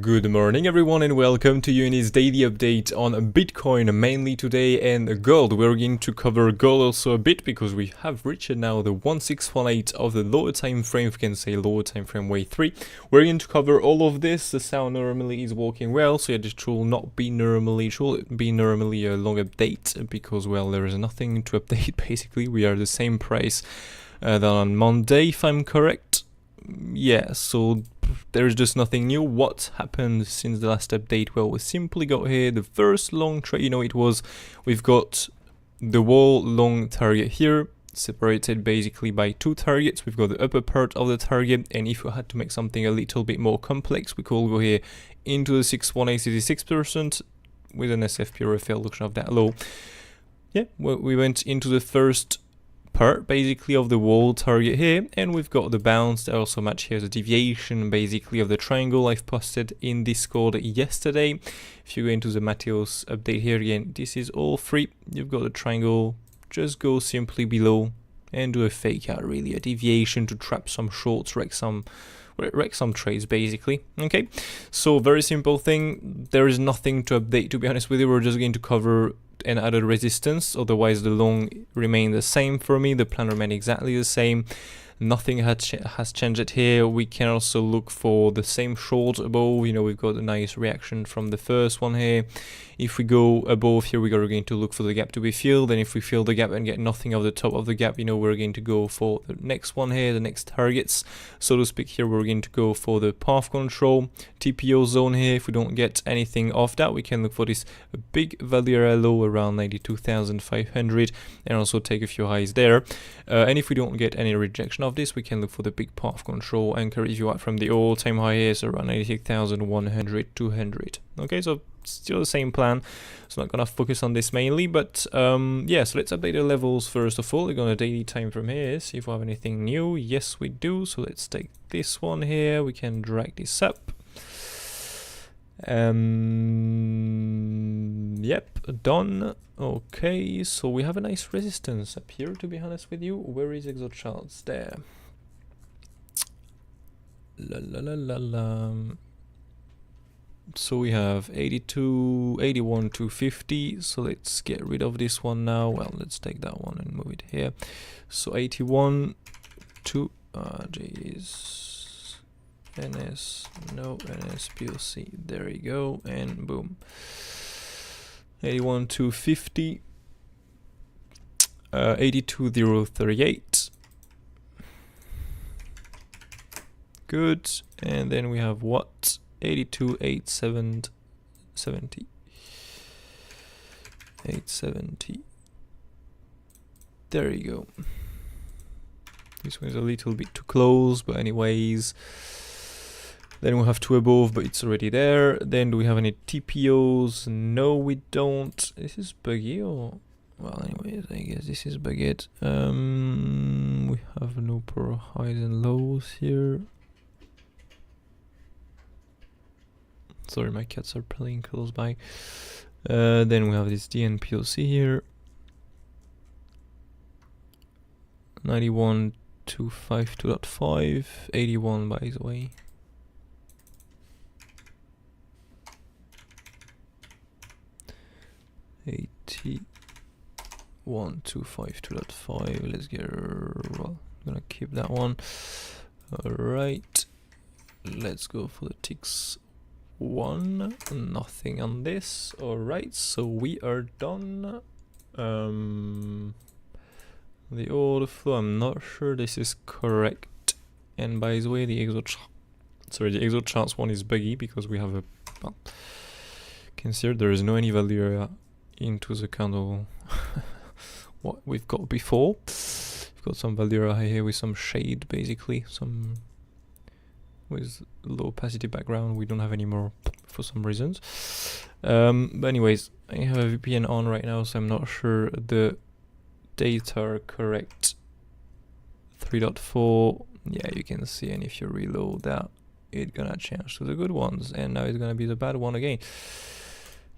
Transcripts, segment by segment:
Good morning everyone and welcome to Uni's daily update on Bitcoin mainly today and gold. We're going to cover gold also a bit because we have reached now the 1618 of the lower time frame, we can say lower time frame wave 3. We're going to cover all of this. The sound normally is working well, so yeah, this will not be normally, it should be normally a long update because, well, there is nothing to update basically. We are the same price than on Monday if I'm correct. Yeah, so there's just nothing new. What happened since the last update? Well, we simply got here the first long trade, we've got the wall long target here, separated basically by two targets. We've got the upper part of the target, and if we had to make something a little bit more complex, we could go here into the 618 66% with an SFP or a failed auction of that low. Yeah, well, we went into the first part basically of the wall target here, and we've got the bounce that also match here, the deviation basically of the triangle I've posted in Discord yesterday. If you go into the Mateos update here again, this is all free. You've got the triangle, just go simply below and do a fake out, really a deviation to trap some shorts, wreck some trades basically. Okay, so very simple thing. There is nothing to update, to be honest with you. We're just going to cover and added resistance, otherwise the long remain the same for me, the plan remain exactly the same, nothing has changed here. We can also look for the same short above, we've got a nice reaction from the first one here. If we go above here, we are going to look for the gap to be filled, and if we fill the gap and get nothing of the top of the gap, we're going to go for the next one here, the next targets, so to speak. Here we're going to go for the path control TPO zone here. If we don't get anything off that, we can look for this big value low around 92,500 and also take a few highs there, and if we don't get any rejection of this, we can look for the big path control anchor review out from the all-time high here, so around 96,100 200. Okay, so still the same plan, so not gonna focus on this mainly, but yeah, so let's update the levels first of all. We're gonna daily time from here, see if we have anything new. Yes, we do. So let's take this one here, we can drag this up. Yep, done. Okay, so we have a nice resistance up here, to be honest with you. Where is MOONCHARTS? There. So we have 82, 81, 250. So let's get rid of this one now. Well, let's take that one and move it here. So 81 to jeez, NS, no NS POC. There you go, and boom. 81 250. 82,038. Good, and then we have what? 82,870. 870. There you go. This one is a little bit too close, but anyways. Then we have two above, but it's already there. Then do we have any TPOs? No, we don't. This is buggy, or well, anyways, I guess this is bugged. We have no pro highs and lows here. Sorry, my cats are playing close by. Then we have this DNPOC here. 91 to 52.5, 81 by the way. One, 2, 5, 2.5. Let's get, well, I'm gonna keep that one. Alright, let's go for the ticks. One, nothing on this. Alright, so we are done. The order flow, I'm not sure this is correct. And by the way, the MOONCHARTS one is buggy because we have a, well, consider there is no any value area into the candle what we've got before. We've got some value area here with some shade, basically, some with low opacity background. We don't have any more for some reasons. But anyways, I have a VPN on right now, so I'm not sure the data are correct. 3.4, yeah, you can see, and if you reload that, it's gonna change to the good ones, and now it's gonna be the bad one again.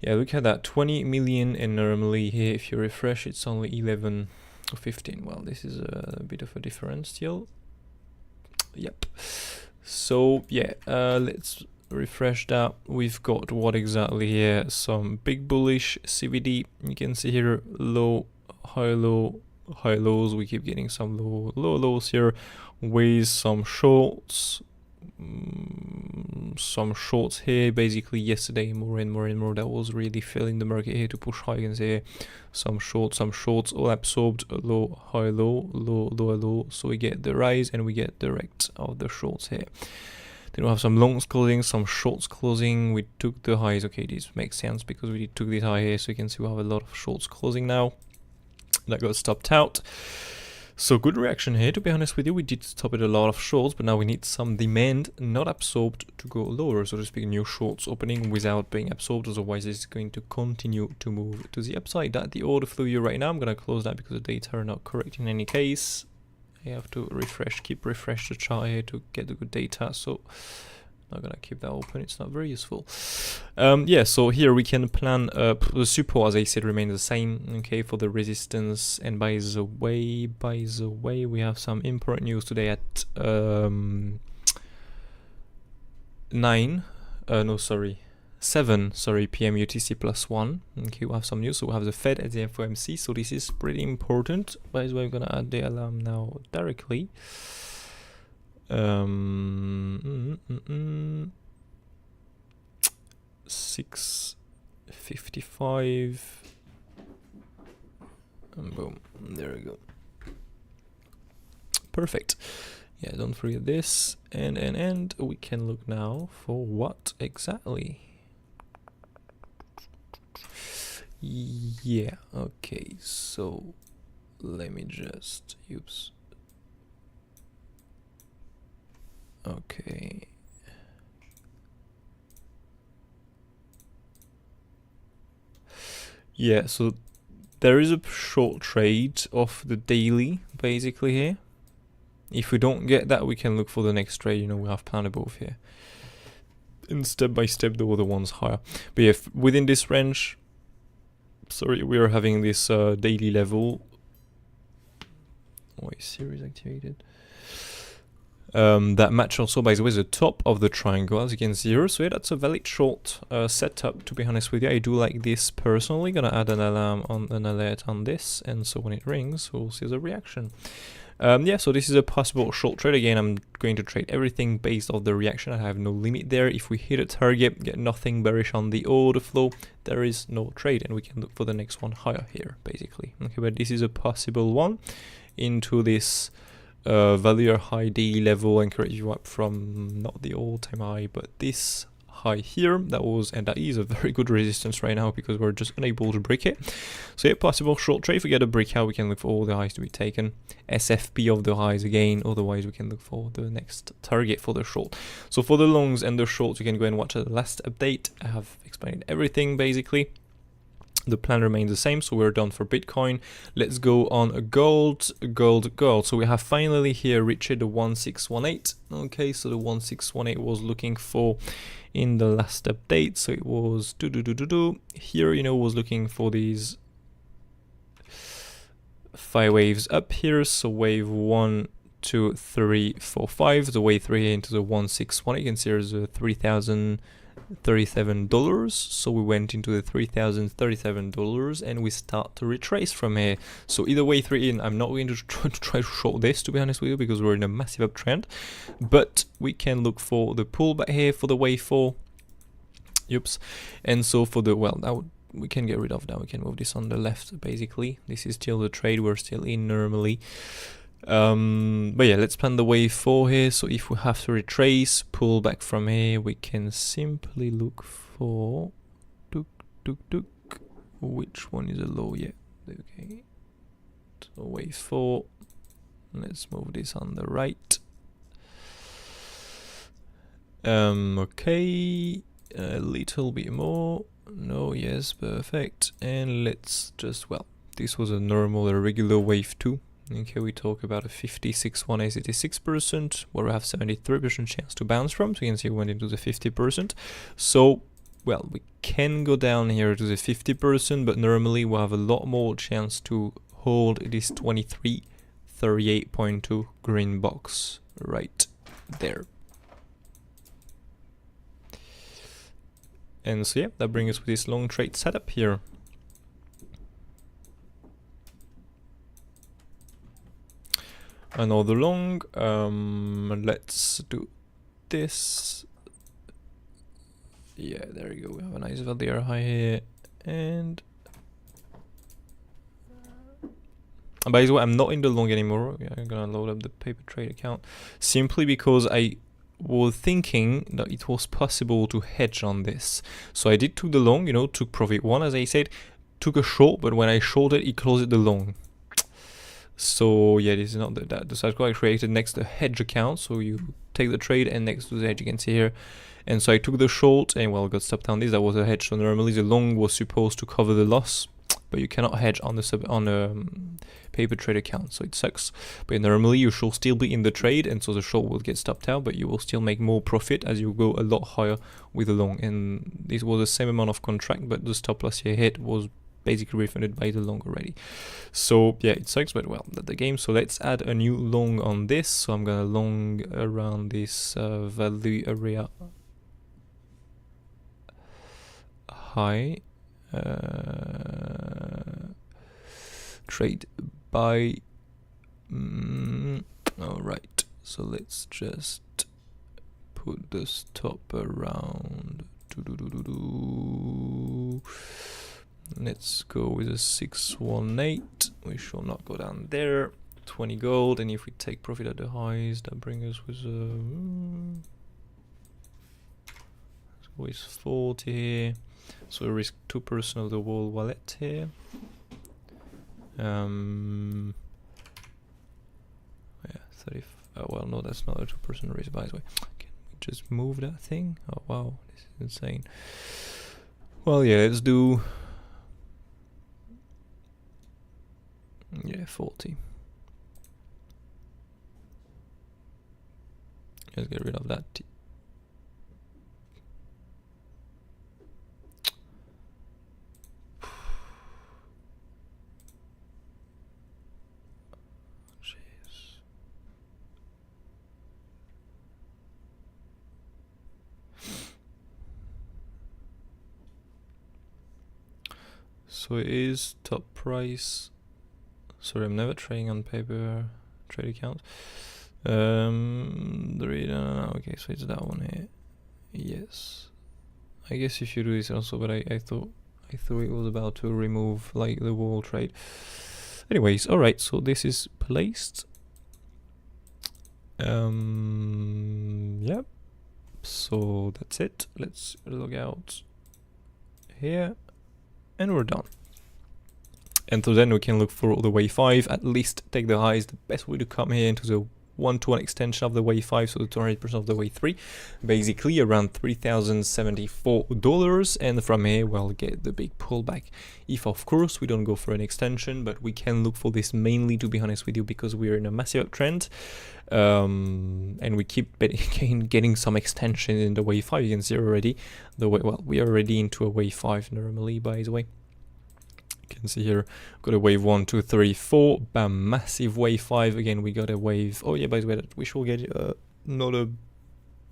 Yeah, look at that, 20 million, and normally here if you refresh it's only 11 or 15. Well, this is a bit of a difference still. Yep. So yeah, let's refresh that. We've got what exactly here? Some big bullish CVD. You can see here low, high low, high lows. We keep getting some low lows here with some shorts. Some shorts here basically yesterday, more and more. That was really filling the market here to push high. You can see some shorts all absorbed, low, high, low, low, low, low. So we get the rise and we get the rect of the shorts here. Then we have some longs closing, some shorts closing. We took the highs. Okay, this makes sense because we took this high here, so you can see we have a lot of shorts closing now. That got stopped out. So good reaction here, to be honest with you. We did stop at a lot of shorts, but now we need some demand not absorbed to go lower, so to speak, new shorts opening without being absorbed, otherwise it's going to continue to move to the upside. That the order flow here right now. I'm gonna close that because the data are not correct in any case. I have to keep refresh the chart here to get the good data, so I'm not gonna keep that open, it's not very useful. Yeah, so here we can plan the support, as I said, remains the same, okay, for the resistance. And by the way, we have some important news today at 7 p.m. UTC +1. Okay, we have some news. So we have the Fed at the FOMC, so this is pretty important. By the way, I'm gonna add the alarm now directly. 6:55, and boom, there we go. Perfect. Yeah, don't forget this, and we can look now for what exactly. Yeah, okay, so let me just, oops. Okay. Yeah, so there is a short trade of the daily basically here. If we don't get that, we can look for the next trade. You know, we have planned both here. And step by step, the other one's higher. But yeah, within this range, sorry, we are having this daily level. Wait, series activated. That match also, by the way, the top of the triangle, as you can see here. So yeah, that's a valid short setup, to be honest with you. I do like this personally. Gonna add an alarm on an alert on this, and so when it rings, we'll see the reaction. Yeah, so this is a possible short trade. Again, I'm going to trade everything based off the reaction. I have no limit there. If we hit a target, get nothing bearish on the order flow, there is no trade, and we can look for the next one higher here, basically. Okay, but this is a possible one into this value high daily level. Encourage you up from not the all-time high, but this high here. That was, and that is a very good resistance right now because we're just unable to break it. So yeah, possible short trade. If we get a breakout, we can look for all the highs to be taken. SFP of the highs again. Otherwise, we can look for the next target for the short. So for the longs and the shorts, you can go and watch the last update. I have explained everything basically. The plan remains the same, so we're done for Bitcoin. Let's go on gold. So we have finally here reached the 1618. Okay, so the 1618 was looking for in the last update. So it was here, you know, was looking for these 5 waves up here. So wave 1, 2, 3, 4, 5. The wave 3 into the 1618. You can see there's a $3,037. So we went into the $3,037 and we start to retrace from here. So either way 3 in, I'm not going to try to short this, to be honest with you, because we're in a massive uptrend, but we can look for the pullback here for the wave 4. Oops. And so for the, well, now we can get rid of that. We can move this on the left basically. This is still the trade we're still in normally. But yeah, let's plan the wave 4 here. So if we have to retrace, pull back from here, we can simply look for which one is a low yet. Okay, so wave 4. Let's move this on the right. Okay, a little bit more. No, yes, perfect. And let's just, well, this was a normal, a regular wave 2. Okay, we talk about a 56.1 86%, where we have 73% chance to bounce from. So you can see we went into the 50%. So, well, we can go down here to the 50%, but normally we'll have a lot more chance to hold this 2338.2 green box right there. And so yeah, that brings us with this long trade setup here. Another long, let's do this. Yeah, there you go, we have a nice value high here, and by the way, I'm not in the long anymore. I'm gonna load up the paper trade account, simply because I was thinking that it was possible to hedge on this. So I did took the long, you know, took profit one, as I said, took a short, but when I shorted, it closed the long. So yeah, this is not that. So I created next a hedge account, so you take the trade and next to the hedge you can see here. And so I took the short and well got stopped on this. That was a hedge. So normally the long was supposed to cover the loss, but you cannot hedge on the paper trade account, so it sucks. But normally you should still be in the trade, and so the short will get stopped out, but you will still make more profit as you go a lot higher with the long. And this was the same amount of contract, but the stop loss you hit was basically refunded by the long already. So yeah, it sucks, but well, that's the game. So let's add a new long on this. So I'm gonna long around this value area high, trade by all right, so let's just put the stop around let's go with a 618. We shall not go down there. 20 gold, and if we take profit at the highs, that brings us with always 40 here. So we risk 2% of the whole wallet here. Yeah, 30. Oh, well, no, that's not a 2% risk, by the way. Can we just move that thing? Oh wow, this is insane. Well, yeah, let's do. Yeah, 40. Let's get rid of that. Jeez. So it is top price. Sorry, I'm never trading on paper trade account. Okay, so it's that one here. Yes, I guess you should do this also, but I thought it was about to remove like the wall trade. Anyways, all right, so this is placed. Yep. So that's it. Let's log out here, and we're done. And so then we can look for the wave 5, at least take the highs. The best way to come here into the 1-to-1 extension of the wave 5, so the 200% of the wave 3, basically around $3,074, and from here we'll get the big pullback. If of course we don't go for an extension, but we can look for this mainly, to be honest with you, because we're in a massive uptrend, and we keep getting some extension in the wave 5. You can see already we are already into a wave 5 normally, by the way. You can see here, got a wave 1, 2, 3, 4, bam, massive wave 5. Again, we got a wave. Oh yeah, by the way, we shall get not a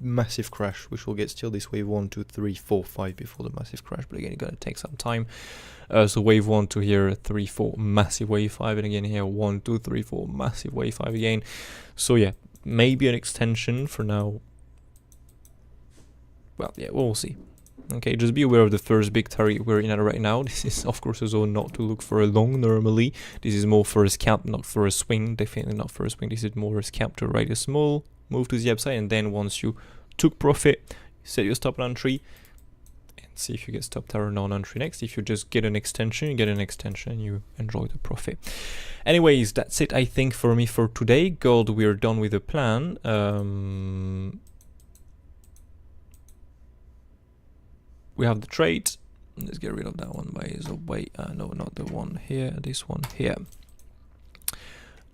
massive crash. We shall get still this wave 1, 2, 3, 4, 5 before the massive crash. But again, it's gonna take some time. So wave 1 to here, 3, 4, massive wave 5, and again here 1, 2, 3, 4, massive wave 5 again. So yeah, maybe an extension for now. Well, yeah, we'll see. Okay, just be aware of the first big target we're in at right now. This is of course a zone not to look for a long normally. This is more for a scalp, not for a swing. Definitely not for a swing. This is more a scalp to ride a small move to the upside, and then once you took profit, set your stop on entry and see if you get stopped out or non entry next. If you just get an extension, you get an extension and you enjoy the profit. Anyways, that's it I think for me for today. Gold, we're done with the plan. We have the trade. Let's get rid of that one by the way. No, not the one here. This one here.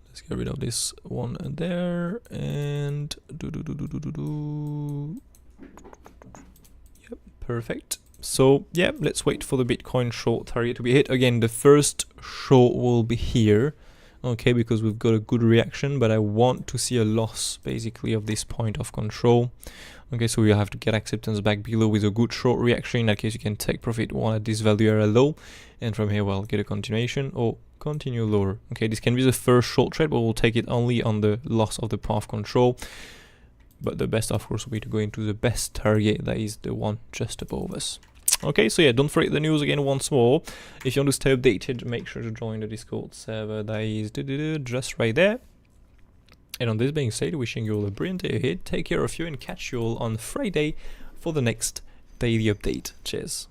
Let's get rid of this one there, and yep, perfect. So yeah, let's wait for the Bitcoin short target to be hit. Again, the first short will be here, okay, because we've got a good reaction, but I want to see a loss basically of this point of control. Okay, so we'll have to get acceptance back below with a good short reaction. In that case, you can take profit one at this value area low, and from here we'll get a continuation or continue lower. Okay, this can be the first short trade, but we'll take it only on the loss of the path control. But the best, of course, will be to go into the best target, that is the one just above us. Okay, so yeah, don't forget the news again once more. If you want to stay updated, make sure to join the Discord server, that is just right there. And on this being said, wishing you all a brilliant day ahead. Take care of you and catch you all on Friday for the next daily update. Cheers.